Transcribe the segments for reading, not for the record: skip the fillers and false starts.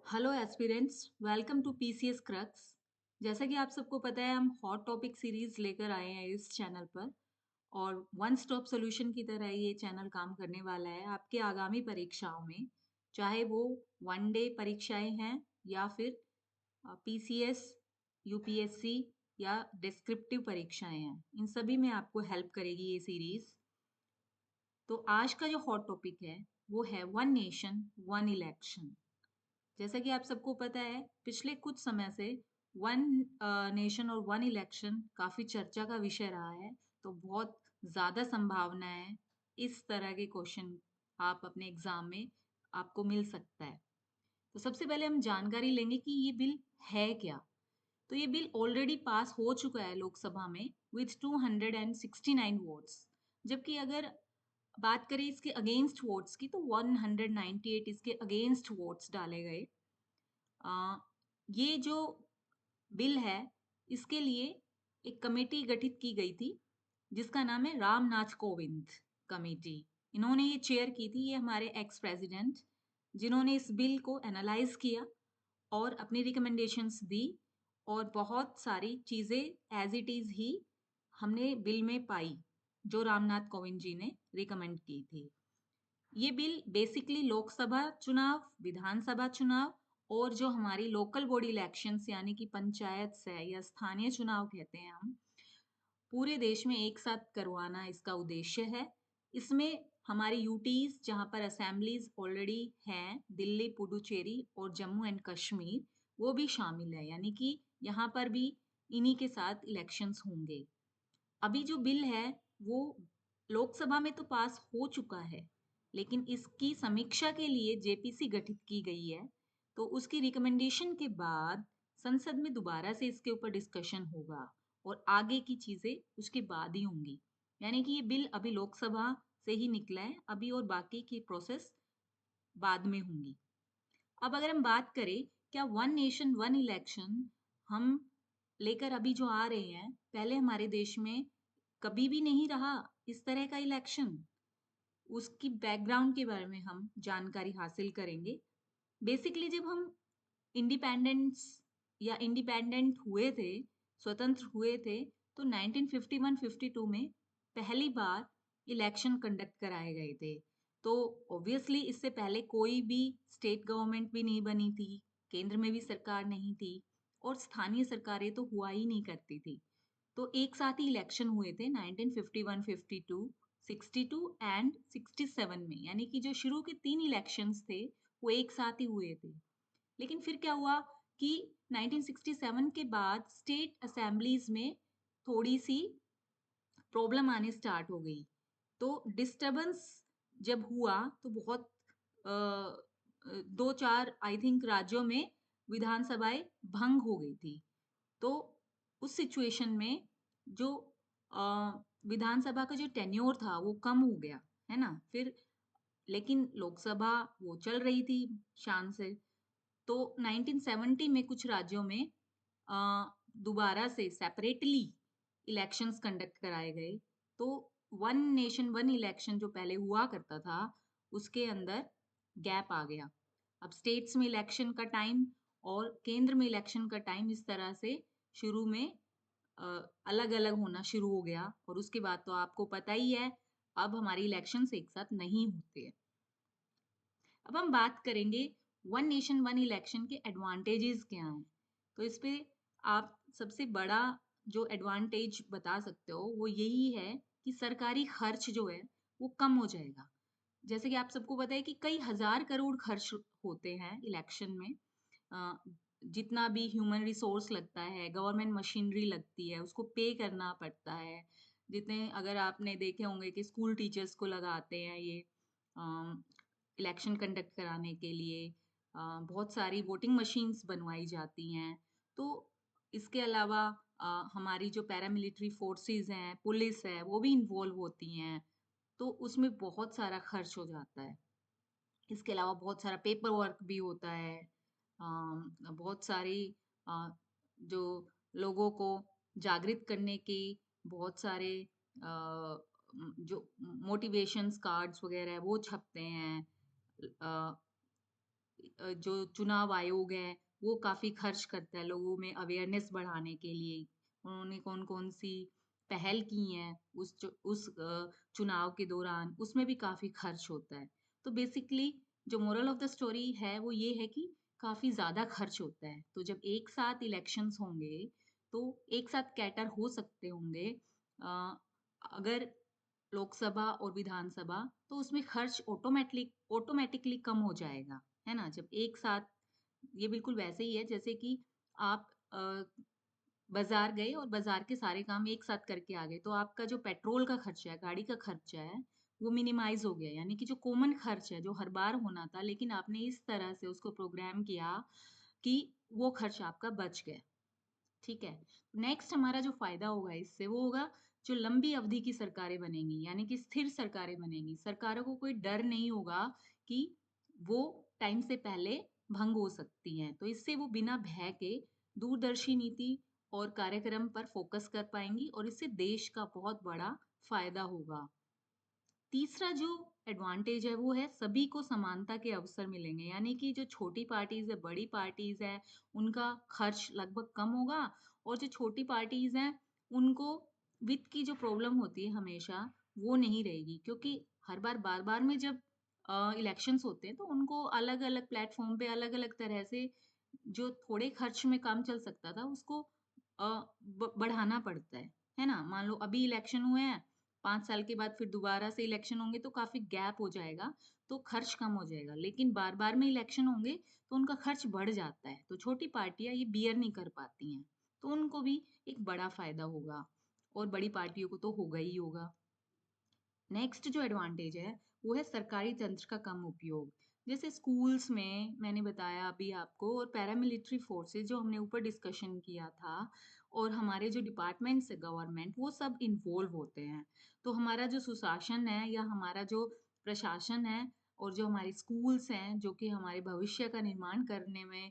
Hello aspirants, welcome to PCS Crux. जैसा कि आप सबको पता है, हम हॉट टॉपिक सीरीज लेकर आए हैं इस चैनल पर और वन स्टॉप सॉल्यूशन की तरह ये चैनल काम करने वाला है आपके आगामी परीक्षाओं में, चाहे वो वन डे परीक्षाएं हैं या फिर पीसीएस, यूपीएससी या डिस्क्रिप्टिव परीक्षाएं हैं। इन सभी में आपको हेल्प करेगी ये सीरीज। तो आज का जो हॉट टॉपिक है वो है वन नेशन वन इलेक्शन। जैसा कि आप सबको पता है, पिछले कुछ समय से वन नेशन और वन इलेक्शन काफी चर्चा का विषय रहा है। तो बहुत ज्यादा संभावना है इस तरह के क्वेश्चन आप अपने एग्जाम में आपको मिल सकता है। तो सबसे पहले हम जानकारी लेंगे कि ये बिल है क्या। तो ये बिल ऑलरेडी पास हो चुका है लोकसभा में विथ 269 वोट्स। जबकि अगर बात करें इसके अगेंस्ट वोट्स की, तो 198 इसके अगेंस्ट वोट्स डाले गए। ये जो बिल है, इसके लिए एक कमेटी गठित की गई थी जिसका नाम है रामनाथ कोविंद कमेटी। इन्होंने ये चेयर की थी, ये हमारे एक्स प्रेसिडेंट, जिन्होंने इस बिल को एनालाइज किया और अपनी रिकमेंडेशंस दी। और बहुत सारी चीजें एज इट इज ही हमने बिल में पाई जो रामनाथ कोविंद जी ने रिकमेंड की थी। ये बिल बेसिकली लोकसभा चुनाव, विधानसभा चुनाव और जो हमारी लोकल बॉडी इलेक्शंस यानी कि पंचायत से या स्थानीय चुनाव कहते हैं हम, पूरे देश में एक साथ करवाना इसका उद्देश्य है। इसमें हमारी यूटीज जहां पर असेंबलीज ऑलरेडी हैं, दिल्ली, पुडुचेरी और जम्मू एंड कश्मीर, वो भी शामिल है। यानी कि यहाँ पर भी इन्हीं के साथ इलेक्शंस होंगे। अभी जो बिल है वो लोकसभा में तो पास हो चुका है, लेकिन इसकी समीक्षा के लिए जेपीसी गठित की गई है। तो उसकी रिकमेंडेशन के बाद संसद में दोबारा से इसके ऊपर डिस्कशन होगा और आगे की चीजें उसके बाद ही होंगी। यानी कि ये बिल अभी लोकसभा से ही निकला है अभी, और बाकी की प्रोसेस बाद में होंगी। अब अगर हम बात करें क्या वन नेशन वन इलेक्शन हम लेकर अभी जो आ रहे हैं, पहले हमारे देश में कभी भी नहीं रहा इस तरह का इलेक्शन। उसकी बैकग्राउंड के बारे में हम जानकारी हासिल करेंगे। बेसिकली जब हम इंडिपेंडेंस या इंडिपेंडेंट हुए थे, स्वतंत्र हुए थे, तो 1951-52 में पहली बार इलेक्शन कंडक्ट कराए गए थे। तो ऑब्वियसली इससे पहले कोई भी स्टेट गवर्नमेंट भी नहीं बनी थी, केंद्र में भी सरकार नहीं थी और स्थानीय सरकारें तो हुआ ही नहीं करती थी। तो एक साथ ही इलेक्शन हुए थे 1951, 52, 62 एंड 67 में। यानी कि जो शुरू के 3 इलेक्शंस थे वो एक साथ ही हुए थे। लेकिन फिर क्या हुआ कि 1967 के बाद स्टेट असेंबलीज में थोड़ी सी प्रॉब्लम आनी स्टार्ट हो गई। तो डिस्टरबेंस जब हुआ तो बहुत दो चार आई थिंक राज्यों में विधानसभाएं भंग हो गई थी। तो उस सिचुएशन में जो विधानसभा का जो टेन्योर था वो कम हो गया, है ना। फिर लेकिन लोकसभा वो चल रही थी शान से। तो 1970 में कुछ राज्यों में दोबारा से सेपरेटली इलेक्शंस कंडक्ट कराए गए। तो वन नेशन वन इलेक्शन जो पहले हुआ करता था उसके अंदर गैप आ गया। अब स्टेट्स में इलेक्शन का टाइम और केंद्र में इलेक्शन का टाइम इस तरह से शुरू में अलग अलग होना शुरू हो गया। और उसके बाद तो आपको पता ही है, अब हमारी इलेक्शंस एक साथ नहीं होते हैं। अब हम बात करेंगे वन नेशन वन इलेक्शन के एडवांटेजेस क्या हैं। तो इस पे आप सबसे बड़ा जो एडवांटेज बता सकते हो वो यही है कि सरकारी खर्च जो है वो कम हो जाएगा। जैसे कि आप सबको पता है कि कई हजार करोड़ खर्च होते हैं इलेक्शन में। अ, जितना भी ह्यूमन रिसोर्स लगता है, गवर्नमेंट मशीनरी लगती है, उसको पे करना पड़ता है। जितने अगर आपने देखे होंगे कि स्कूल टीचर्स को लगाते हैं ये इलेक्शन कंडक्ट कराने के लिए, बहुत सारी वोटिंग मशीन्स बनवाई जाती हैं। तो इसके अलावा हमारी जो पैरामिलिट्री फोर्सेस हैं, पुलिस है, वो भी इन्वॉल्व होती हैं। तो उसमें बहुत सारा खर्च हो जाता है। इसके अलावा बहुत सारा पेपर वर्क भी होता है। बहुत सारी अ, जो लोगों को जागृत करने की बहुत सारे जो मोटिवेशंस कार्ड्स वगैरह है वो छपते हैं। जो चुनाव आयोग है वो काफ़ी खर्च करता है लोगों में अवेयरनेस बढ़ाने के लिए। उन्होंने कौन-कौन सी पहल की हैं चुनाव के दौरान, उसमें भी काफ़ी खर्च होता है। तो बेसिकली जो मोरल ऑफ द स्टोरी है वो ये है कि काफ़ी ज़्यादा खर्च होता है। तो जब एक साथ इलेक्शंस होंगे, तो एक साथ कैटर हो सकते होंगे। अ, अगर लोकसभा और विधानसभा, तो उसमें खर्च ऑटोमैटिकली कम हो जाएगा, है ना? जब एक साथ ये बिल्कुल वैसे ही है जैसे कि आप बाज़ार गए और बाज़ार के सारे काम एक साथ करके आ गए, तो आपका जो पेट्रोल का खर्चा है, गाड़ी का खर्चा है, वो मिनिमाइज़ हो गया। यानी कि जो कॉमन खर्च है, जो हर बार होना था, लेकिन आपने इस तरह से उसको प्रोग्राम किया कि वो खर्च आपका बच गया। ठीक है। नेक्स्ट हमारा जो फ़ायदा होगा इससे वो होगा जो लंबी अवधि की सरकारें बनेंगी, यानी कि स्थिर सरकारें बनेंगी। सरकारों को कोई डर नहीं होगा कि वो टाइम से पहले भंग हो सकती हैं। तो इससे वो बिना भय के दूरदर्शी नीति और कार्यक्रम पर फ़ोकस कर पाएँगी और इससे देश का बहुत बड़ा फ़ायदा होगा। तीसरा जो एडवांटेज है वो है सभी को समानता के अवसर मिलेंगे, यानी कि जो छोटी पार्टीज है बड़ी पार्टीज है उनका खर्च लगभग कम होगा और जो छोटी पार्टीज हैं उनको वित्त की जो प्रॉब्लम होती है हमेशा वो नहीं रहेगी, क्योंकि हर बार बार में जब इलेक्शंस होते हैं तो उनको अलग अलग प्लेटफॉर्म पे अलग अलग तरह से जो थोड़े खर्च में काम चल सकता था उसको बढ़ाना पड़ता है ना? मान लो अभी इलेक्शन हुए हैं, 5 साल के बाद फिर दोबारा से इलेक्शन होंगे तो काफ़ी गैप हो जाएगा, तो खर्च कम हो जाएगा। लेकिन बार-बार में इलेक्शन होंगे तो उनका खर्च बढ़ जाता है, तो छोटी पार्टियाँ ये बियर नहीं कर पाती हैं, तो उनको भी एक बड़ा फ़ायदा होगा और बड़ी पार्टियों को तो होगा ही होगा। नेक्स्ट जो एडवांटेज है वो है सरकारी तंत्र का कम उपयोग। जैसे स्कूल्स में मैंने बताया अभी आपको, और पैरामिलिट्री फोर्सेस जो हमने ऊपर डिस्कशन किया था, और हमारे जो डिपार्टमेंट्स है गवर्नमेंट वो सब इन्वॉल्व होते हैं। तो हमारा जो सुशासन है या हमारा जो प्रशासन है और जो हमारे स्कूल्स हैं जो कि हमारे भविष्य का निर्माण करने में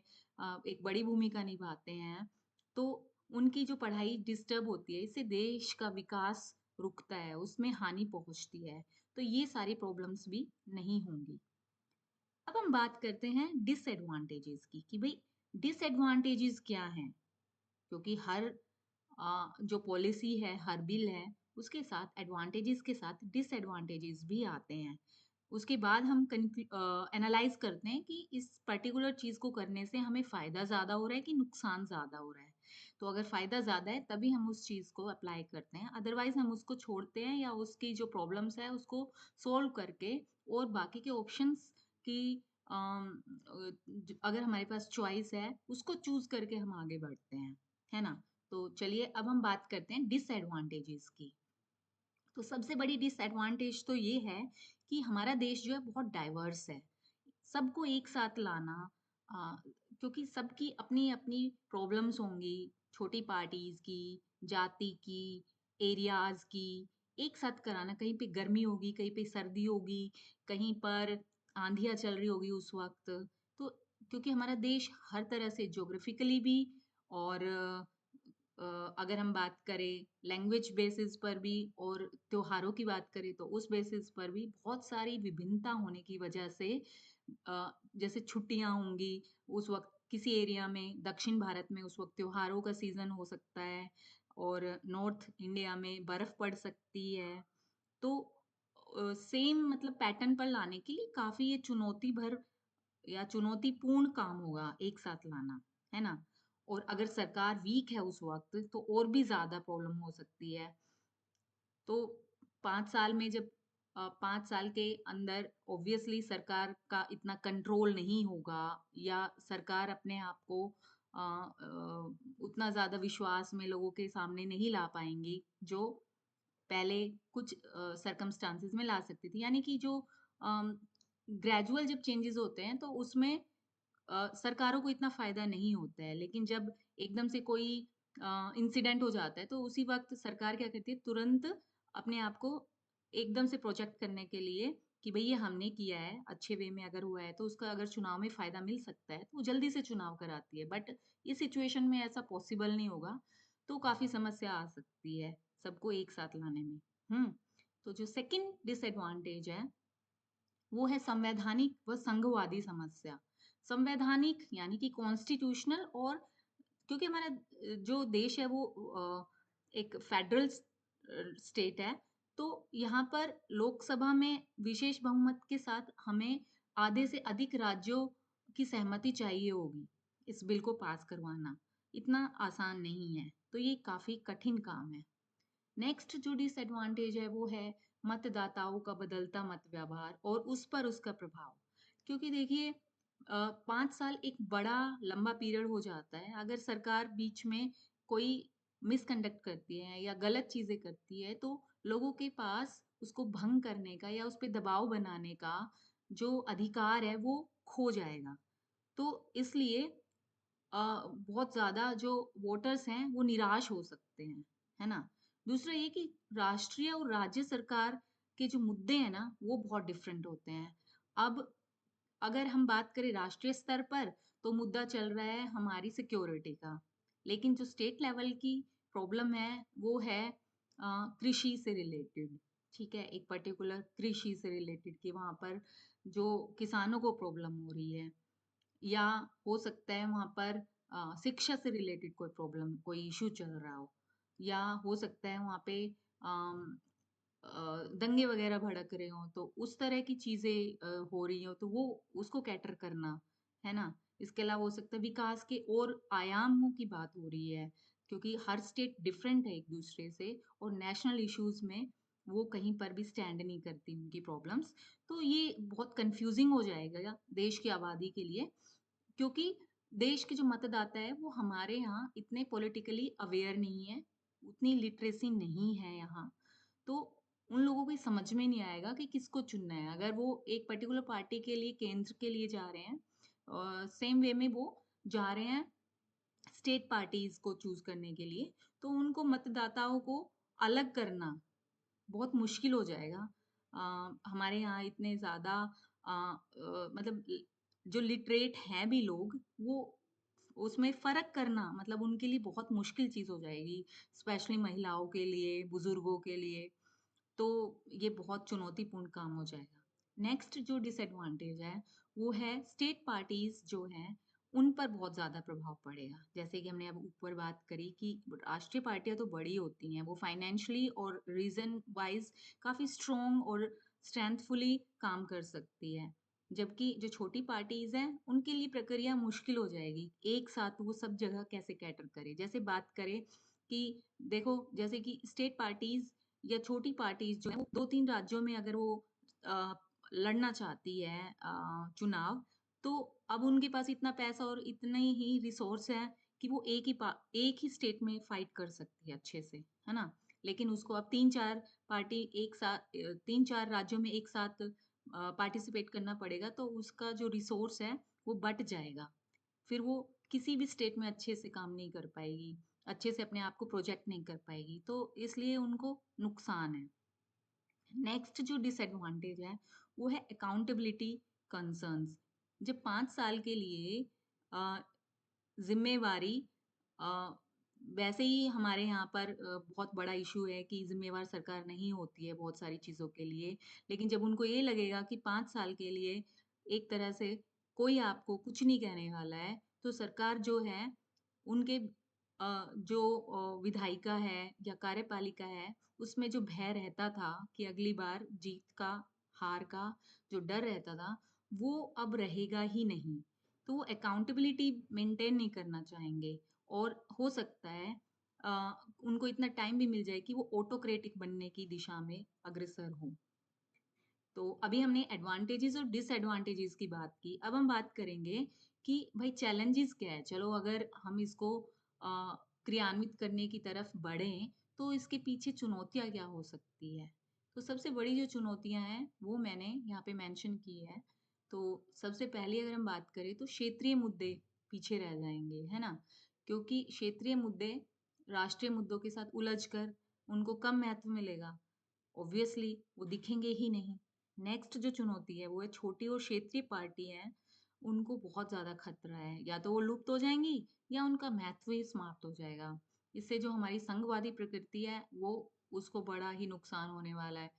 एक बड़ी भूमिका निभाते हैं, तो उनकी जो पढ़ाई डिस्टर्ब होती है इससे देश का विकास रुकता है, उसमें हानि पहुँचती है। तो ये सारी प्रॉब्लम्स भी नहीं होंगी। अब हम बात करते हैं डिसएडवांटेजेस की कि भई डिसएडवांटेजेस क्या हैं? क्योंकि हर जो पॉलिसी है, हर बिल है, उसके साथ एडवांटेजेस के साथ डिसएडवांटेजेस भी आते हैं। उसके बाद हम एनालाइज़ करते हैं कि इस पर्टिकुलर चीज़ को करने से हमें फ़ायदा ज़्यादा हो रहा है कि नुकसान ज़्यादा हो रहा है। तो अगर फ़ायदा ज़्यादा है तभी हम उस चीज़ को अप्लाई करते हैं, अदरवाइज़ हम उसको छोड़ते हैं या उसकी जो प्रॉब्लम्स है उसको सोल्व करके और बाकी के ऑप्शंस की अगर हमारे पास चॉइस है उसको चूज़ करके हम आगे बढ़ते हैं, है ना? तो चलिए अब हम बात करते हैं डिसएडवांटेजेस की। तो सबसे बड़ी डिसएडवांटेज तो ये है कि हमारा देश जो है बहुत डाइवर्स है। सबको एक साथ लाना, अ, क्योंकि सबकी अपनी-अपनी प्रॉब्लम्स होंगी, छोटी पार्टीज़ की, जाति की, एरियाज़ की, एक साथ कराना, कहीं पे गर्मी होगी, कहीं पे सर्दी होगी, कहीं पर आँधियाँ चल रही होगी उस वक़्त। तो क्योंकि हमारा देश हर तरह से ज्योग्राफिकली भी और अगर हम बात करें लैंग्वेज बेसिस पर भी और त्योहारों की बात करें तो उस बेसिस पर भी बहुत सारी विभिन्नता होने की वजह से जैसे छुट्टियां होंगी उस वक्त किसी एरिया में, दक्षिण भारत में उस वक्त त्योहारों का सीजन हो सकता है और नॉर्थ इंडिया में बर्फ पड़ सकती है। तो सेम मतलब पैटर्न पर लाने के लिए काफी ये चुनौती भर या चुनौतीपूर्ण काम होगा एक साथ लाना, है ना? और अगर सरकार वीक है उस वक़्त तो और भी ज़्यादा प्रॉब्लम हो सकती है। तो 5 साल में जब 5 साल के अंदर ऑब्वियसली सरकार का इतना कंट्रोल नहीं होगा या सरकार अपने आप को उतना ज़्यादा विश्वास में लोगों के सामने नहीं ला पाएँगी, जो पहले कुछ सर्कमस्टांसेस में ला सकती थी। यानी कि जो ग्रेजुअल जब चेंजेस होते हैं तो उसमें सरकारों को इतना फ़ायदा नहीं होता है। लेकिन जब एकदम से कोई इंसिडेंट हो जाता है तो उसी वक़्त सरकार क्या करती है, तुरंत अपने आप को एकदम से प्रोजेक्ट करने के लिए कि भई ये हमने किया है, अच्छे वे में अगर हुआ है तो उसका अगर चुनाव में फ़ायदा मिल सकता है, तो वो जल्दी से चुनाव कराती है। बट इस सिचुएशन में ऐसा पॉसिबल नहीं होगा, तो काफ़ी समस्या आ सकती है सबको एक साथ लाने में। हुँ? तो जो सेकंड डिसएडवांटेज है वो है संवैधानिक व संघवादी समस्या। संवैधानिक यानी कि कॉन्स्टिट्यूशनल, और क्योंकि हमारा जो देश है वो एक फेडरल स्टेट है, तो यहाँ पर लोकसभा में विशेष बहुमत के साथ हमें आधे से अधिक राज्यों की सहमति चाहिए होगी इस बिल को पास करवाना। इतना आसान नहीं है, तो ये काफी कठिन काम है। नेक्स्ट जो डिसएडवांटेज है वो है मतदाताओं का बदलता मत व्यवहार और उस पर उसका प्रभाव। क्योंकि देखिए 5 साल एक बड़ा लंबा पीरियड हो जाता है। अगर सरकार बीच में कोई मिसकंडक्ट करती है या गलत चीजें करती है, तो लोगों के पास उसको भंग करने का या उस पर दबाव बनाने का जो अधिकार है वो खो जाएगा। तो इसलिए बहुत ज़्यादा जो वोटर्स हैं वो निराश हो सकते हैं, है ना? दूसरा ये कि राष्ट्रीय और राज्य सरकार के जो मुद्दे हैं ना वो बहुत डिफरेंट होते हैं। अब अगर हम बात करें राष्ट्रीय स्तर पर, तो मुद्दा चल रहा है हमारी सिक्योरिटी का। लेकिन जो स्टेट लेवल की प्रॉब्लम है वो है कृषि से रिलेटेड। ठीक है, एक पर्टिकुलर कृषि से रिलेटेड कि वहां पर जो किसानों को प्रॉब्लम हो रही है, या हो सकता है वहाँ पर शिक्षा से रिलेटेड कोई प्रॉब्लम, कोई इश्यू चल रहा हो, या हो सकता है वहाँ पे दंगे वगैरह भड़क रहे हो, तो उस तरह की चीजें हो रही हो, तो वो उसको कैटर करना, है ना? इसके अलावा हो सकता है विकास के और आयामों की बात हो रही है, क्योंकि हर स्टेट डिफरेंट है एक दूसरे से, और नेशनल इश्यूज में वो कहीं पर भी स्टैंड नहीं करती उनकी प्रॉब्लम्स। तो ये बहुत कंफ्यूजिंग हो जाएगा देश की आबादी के लिए, क्योंकि देश के जो मतदाता है वो हमारे यहाँ इतने पॉलिटिकली अवेयर नहीं है, उतनी लिटरेसी नहीं है यहाँ। तो उन लोगों को समझ में नहीं आएगा कि किसको चुनना है। अगर वो एक पर्टिकुलर पार्टी के लिए, केंद्र के लिए जा रहे हैं, सेम वे में वो जा रहे हैं स्टेट पार्टीज को चूज करने के लिए, तो उनको मतदाताओं को अलग करना बहुत मुश्किल हो जाएगा। हमारे यहाँ इतने ज़्यादा मतलब जो लिटरेट हैं भी लोग, वो उसमें फ़र्क करना मतलब उनके लिए बहुत मुश्किल चीज़ हो जाएगी, स्पेशली महिलाओं के लिए, बुजुर्गों के लिए। तो ये बहुत चुनौतीपूर्ण काम हो जाएगा। नेक्स्ट जो डिसएडवांटेज है वो है स्टेट पार्टीज जो हैं उन पर बहुत ज़्यादा प्रभाव पड़ेगा। जैसे कि हमने अब ऊपर बात करी कि राष्ट्रीय पार्टियां तो बड़ी होती हैं, वो फाइनेंशियली और रीजन वाइज काफ़ी स्ट्रोंग और स्ट्रेंथफुली काम कर सकती है। जबकि जो छोटी पार्टीज हैं उनके लिए प्रक्रिया मुश्किल हो जाएगी, एक साथ वो सब जगह कैसे कैटर करे। जैसे बात करें कि देखो, जैसे कि स्टेट पार्टीज या छोटी पार्टीज जो है वो 2-3 राज्यों में अगर वो अ, लड़ना चाहती है चुनाव, तो अब उनके पास इतना पैसा और इतने ही रिसोर्स हैं कि वो एक ही स्टेट में फाइट कर सकती है अच्छे से, है ना? लेकिन उसको अब 3-4 पार्टी एक साथ 3-4 राज्यों में एक साथ पार्टिसिपेट करना पड़ेगा, तो उसका जो रिसोर्स है वो बँट जाएगा। फिर वो किसी भी स्टेट में अच्छे से काम नहीं कर पाएगी, अच्छे से अपने आप को प्रोजेक्ट नहीं कर पाएगी, तो इसलिए उनको नुकसान है। नेक्स्ट जो डिसएडवांटेज है वो है अकाउंटेबिलिटी कंसर्न्स। जब 5 साल के लिए जिम्मेवारी अ, वैसे ही हमारे यहाँ पर बहुत बड़ा इशू है कि जिम्मेवार सरकार नहीं होती है बहुत सारी चीज़ों के लिए। लेकिन जब उनको ये लगेगा कि 5 साल के लिए एक तरह से कोई आपको कुछ नहीं कहने वाला है, तो सरकार जो है उनके जो विधायिका है या कार्यपालिका है, उसमें जो भय रहता था कि अगली बार जीत का, हार का जो डर रहता था, वो अब रहेगा ही नहीं। तो वो अकाउंटेबिलिटी मेंटेन नहीं करना चाहेंगे, और हो सकता है उनको इतना टाइम भी मिल जाए कि वो ऑटोक्रेटिक बनने की दिशा में अग्रसर हो। तो अभी हमने एडवांटेजेस और डिसएडवांटेजेस की बात की। अब हम बात करेंगे कि भाई चैलेंजेस क्या है। चलो अगर हम इसको क्रियान्वित करने की तरफ बढ़ें, तो इसके पीछे चुनौतियाँ क्या हो सकती है। तो सबसे बड़ी जो चुनौतियाँ हैं वो मैंने यहाँ पे मेंशन की है। तो सबसे पहले अगर हम बात करें तो क्षेत्रीय मुद्दे पीछे रह जाएंगे, है ना? क्योंकि क्षेत्रीय मुद्दे राष्ट्रीय मुद्दों के साथ उलझ कर उनको कम महत्व मिलेगा, ऑब्वियसली वो दिखेंगे ही नहीं। नेक्स्ट जो चुनौती है वो है छोटी और क्षेत्रीय पार्टी हैं, उनको बहुत ज़्यादा खतरा है, या तो वो लुप्त हो जाएंगी या उनका महत्व ही समाप्त हो जाएगा। इससे जो हमारी संघवादी प्रकृति है वो, उसको बड़ा ही नुकसान होने वाला है।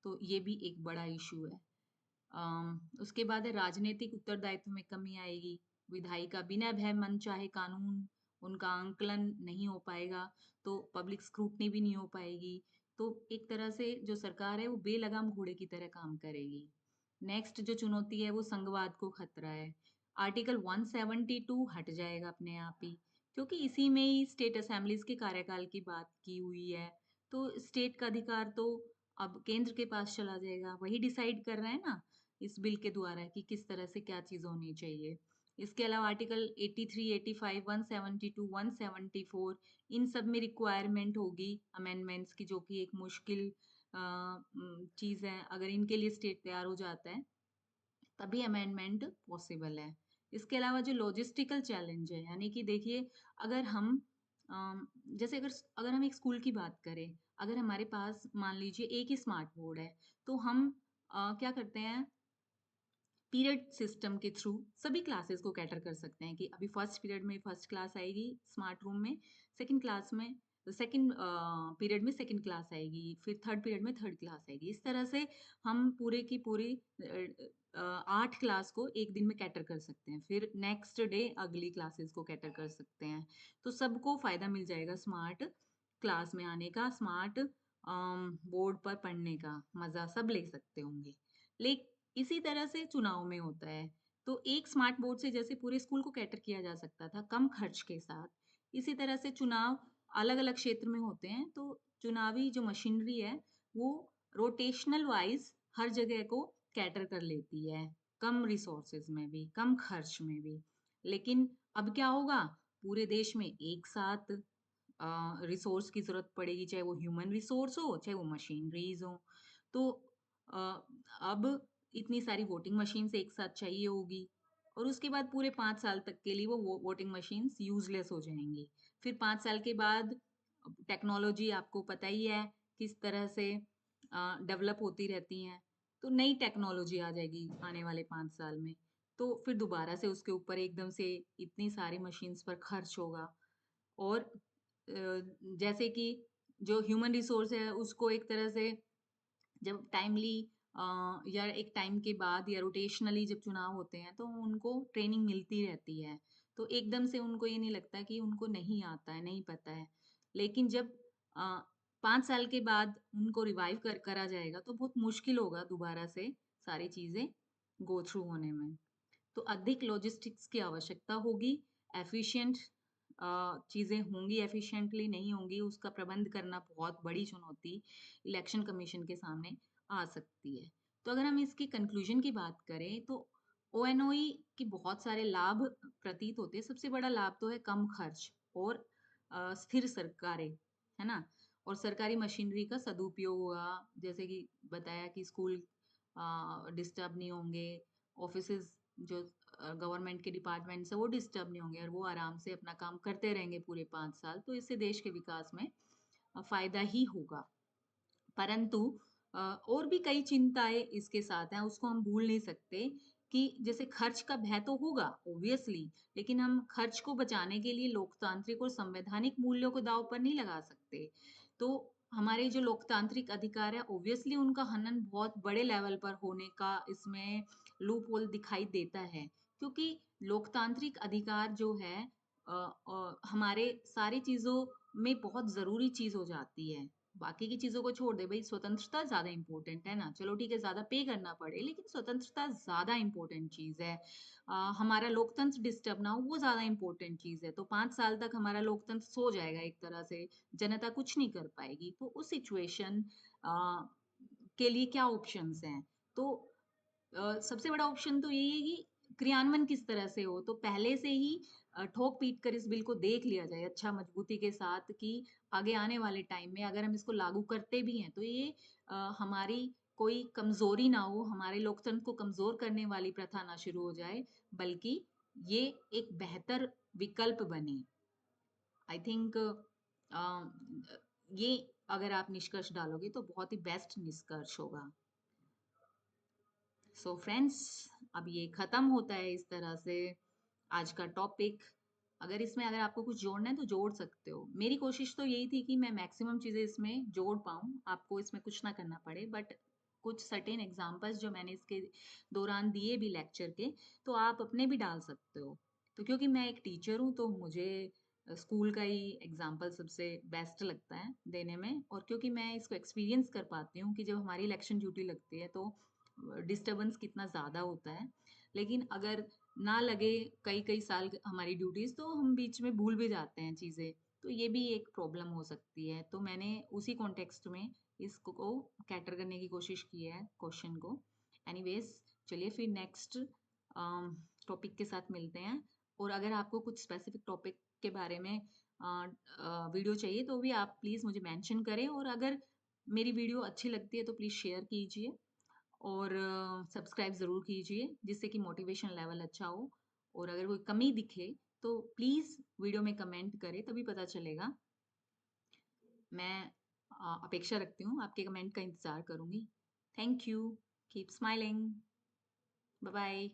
तो ये भी एक बड़ा इशू है। उसके बाद है राजनीतिक उत्तरदायित्व में कमी आएगी। विधायी का बिना भय मन चाहे कानून उनका आंकलन नहीं हो पाएगा, तो पब्लिक स्क्रूटनी भी नहीं हो पाएगी। तो एक तरह से जो सरकार है वो बेलगाम घोड़े की तरह काम करेगी। नेक्स्ट जो चुनौती है वो संघवाद को खतरा है। आर्टिकल 172 हट जाएगा अपने आप ही, क्योंकि इसी में ही स्टेट असेंबलीज के कार्यकाल की बात की हुई है। तो स्टेट का अधिकार तो अब केंद्र के पास चला जाएगा, वही डिसाइड कर रहे हैं ना इस बिल के द्वारा कि किस तरह से क्या चीज होनी चाहिए। इसके अलावा आर्टिकल 83, 85, 172, 174 इन सब में रिक्वायरमेंट होगी अमेंडमेंट्स की, जो कि एक मुश्किल चीज है। अगर इनके लिए स्टेट तैयार हो जाता है तभी अमेंडमेंट पॉसिबल है। इसके अलावा जो लॉजिस्टिकल चैलेंज है, यानी कि देखिए अगर हम जैसे अगर अगर हम एक स्कूल की बात करें, अगर हमारे पास मान लीजिए एक ही स्मार्ट बोर्ड है, तो हम क्या करते हैं, पीरियड सिस्टम के थ्रू सभी क्लासेस को कैटर कर सकते हैं कि अभी फर्स्ट पीरियड में फर्स्ट क्लास आएगी स्मार्ट रूम में, सेकंड क्लास में सेकंड पीरियड में सेकंड क्लास आएगी, फिर थर्ड पीरियड में थर्ड क्लास आएगी। इस तरह से हम पूरे की पूरी 8 क्लास को एक दिन में कैटर कर सकते हैं, फिर नेक्स्ट डे अगली क्लासेस को कैटर कर सकते हैं। तो सबको फायदा मिल जाएगा स्मार्ट क्लास में आने का, स्मार्ट बोर्ड पर पढ़ने का मजा सब ले सकते होंगे। लेकिन इसी तरह से चुनाव में होता है। तो एक स्मार्ट बोर्ड से जैसे पूरे स्कूल को कैटर किया जा सकता था कम खर्च के साथ, इसी तरह से चुनाव अलग अलग क्षेत्र में होते हैं। तो चुनावी जो मशीनरी है वो रोटेशनल वाइज हर जगह को कैटर कर लेती है, कम रिसोर्सेज में भी, कम खर्च में भी। लेकिन अब क्या होगा, पूरे देश में एक साथ रिसोर्स की जरूरत पड़ेगी, चाहे वो ह्यूमन रिसोर्स हो चाहे वो मशीनरीज हो। तो अ, अब इतनी सारी वोटिंग मशीन्स एक साथ चाहिए होगी, और उसके बाद पूरे 5 साल तक के लिए वो वोटिंग मशीन्स यूजलेस हो जाएंगी। फिर 5 साल के बाद टेक्नोलॉजी आपको पता ही है किस तरह से डेवलप होती रहती हैं, तो नई टेक्नोलॉजी आ जाएगी आने वाले 5 साल में। तो फिर दोबारा से उसके ऊपर एकदम से इतनी सारी मशीन्स पर खर्च होगा। और जैसे कि जो ह्यूमन रिसोर्स है उसको एक तरह से जब टाइमली या एक टाइम के बाद या रोटेशनली जब चुनाव होते हैं तो उनको ट्रेनिंग मिलती रहती है, तो एकदम से उनको ये नहीं लगता कि उनको नहीं आता है, नहीं पता है। लेकिन जब 5 साल के बाद उनको रिवाइव करा जाएगा तो बहुत मुश्किल होगा दोबारा से सारी चीजें गो थ्रू होने में। तो अधिक लॉजिस्टिक्स की आवश्यकता होगी, एफिशिएंट चीज़ें होंगी, एफिशिएंटली नहीं होंगी, उसका प्रबंध करना बहुत बड़ी चुनौती इलेक्शन कमीशन के सामने आ सकती है। तो अगर हम इसकी कंक्लूजन की बात करें तो ओएनओई की बहुत सारे लाभ प्रतीत होते हैं। सबसे बड़ा लाभ तो है कम खर्च और स्थिर सरकारें, है ना, और सरकारी मशीनरी का सदुपयोग हुआ, जैसे कि बताया कि स्कूल डिस्टर्ब नहीं होंगे, ऑफिसेज जो गवर्नमेंट के डिपार्टमेंट्स है वो डिस्टर्ब नहीं होंगे और वो आराम से अपना काम करते रहेंगे पूरे 5 साल। तो इससे देश के विकास में फायदा ही होगा। परंतु और भी कई चिंताएं इसके साथ हैं, उसको हम भूल नहीं सकते कि जैसे खर्च का भय तो होगा ऑब्वियसली, लेकिन हम खर्च को बचाने के लिए लोकतांत्रिक और संवैधानिक मूल्यों को दांव पर नहीं लगा सकते। तो हमारे जो लोकतांत्रिक अधिकार है ऑब्वियसली उनका हनन बहुत बड़े लेवल पर होने का इसमें लूप होल दिखाई देता है, क्योंकि लोकतांत्रिक अधिकार जो है हमारे सारी चीजों में बहुत जरूरी चीज हो जाती है। बाकी की चीजों को छोड़ दे भाई, स्वतंत्रता ज्यादा इंपॉर्टेंट है ना, चलो ठीक है ज्यादा पे करना पड़े लेकिन स्वतंत्रता ज्यादा इंपॉर्टेंट चीज है। हमारा लोकतंत्र डिस्टर्ब ना हो वो ज्यादा इंपॉर्टेंट चीज है। तो 5 साल तक हमारा लोकतंत्र सो जाएगा एक तरह से, जनता कुछ नहीं कर पाएगी। तो उस सिचुएशन के लिए क्या ऑप्शंस हैं, तो सबसे बड़ा ऑप्शन तो यही है कि क्रियान्वयन किस तरह से हो। तो पहले से ही ठोक पीट कर इस बिल को देख लिया जाए अच्छा मजबूती के साथ कि आगे आने वाले टाइम में अगर हम इसको लागू करते भी हैं तो ये हमारी कोई कमजोरी ना हो, हमारे लोकतंत्र को कमजोर करने वाली प्रथा ना शुरू हो जाए, बल्कि ये एक बेहतर विकल्प बने। आई थिंक ये अगर आप निष्कर्ष डालोगे तो बहुत ही बेस्ट निष्कर्ष होगा। सो फ्रेंड्स, अब ये खत्म होता है इस तरह से आज का टॉपिक। अगर आपको कुछ जोड़ना है तो जोड़ सकते हो। मेरी कोशिश तो यही थी कि मैं मैक्सिमम चीजें इसमें जोड़ पाऊँ, आपको इसमें कुछ ना करना पड़े, बट कुछ सर्टेन एग्जांपल्स जो मैंने इसके दौरान दिए भी लेक्चर के, तो आप अपने भी डाल सकते हो। तो क्योंकि मैं एक टीचर हूँ तो मुझे स्कूल का ही एग्जाम्पल सबसे बेस्ट लगता है देने में, और क्योंकि मैं इसको एक्सपीरियंस कर पाती हूँ कि जब हमारी इलेक्शन ड्यूटी लगती है तो डिस्टर्बेंस कितना ज़्यादा होता है। लेकिन अगर ना लगे कई कई साल हमारी ड्यूटीज़, तो हम बीच में भूल भी जाते हैं चीज़ें, तो ये भी एक प्रॉब्लम हो सकती है। तो मैंने उसी कॉन्टेक्स्ट में इसको को कैटर करने की कोशिश की है क्वेश्चन को। एनीवेज, चलिए फिर नेक्स्ट टॉपिक के साथ मिलते हैं। और अगर आपको कुछ स्पेसिफिक टॉपिक के बारे में वीडियो चाहिए तो भी आप प्लीज़ मुझे मेंशन करें, और अगर मेरी वीडियो अच्छी लगती है तो प्लीज़ शेयर कीजिए और सब्सक्राइब ज़रूर कीजिए, जिससे कि मोटिवेशन लेवल अच्छा हो। और अगर कोई कमी दिखे तो प्लीज़ वीडियो में कमेंट करें, तभी पता चलेगा। मैं अपेक्षा रखती हूँ, आपके कमेंट का इंतज़ार करूँगी। Thank you. Keep smiling. Bye bye.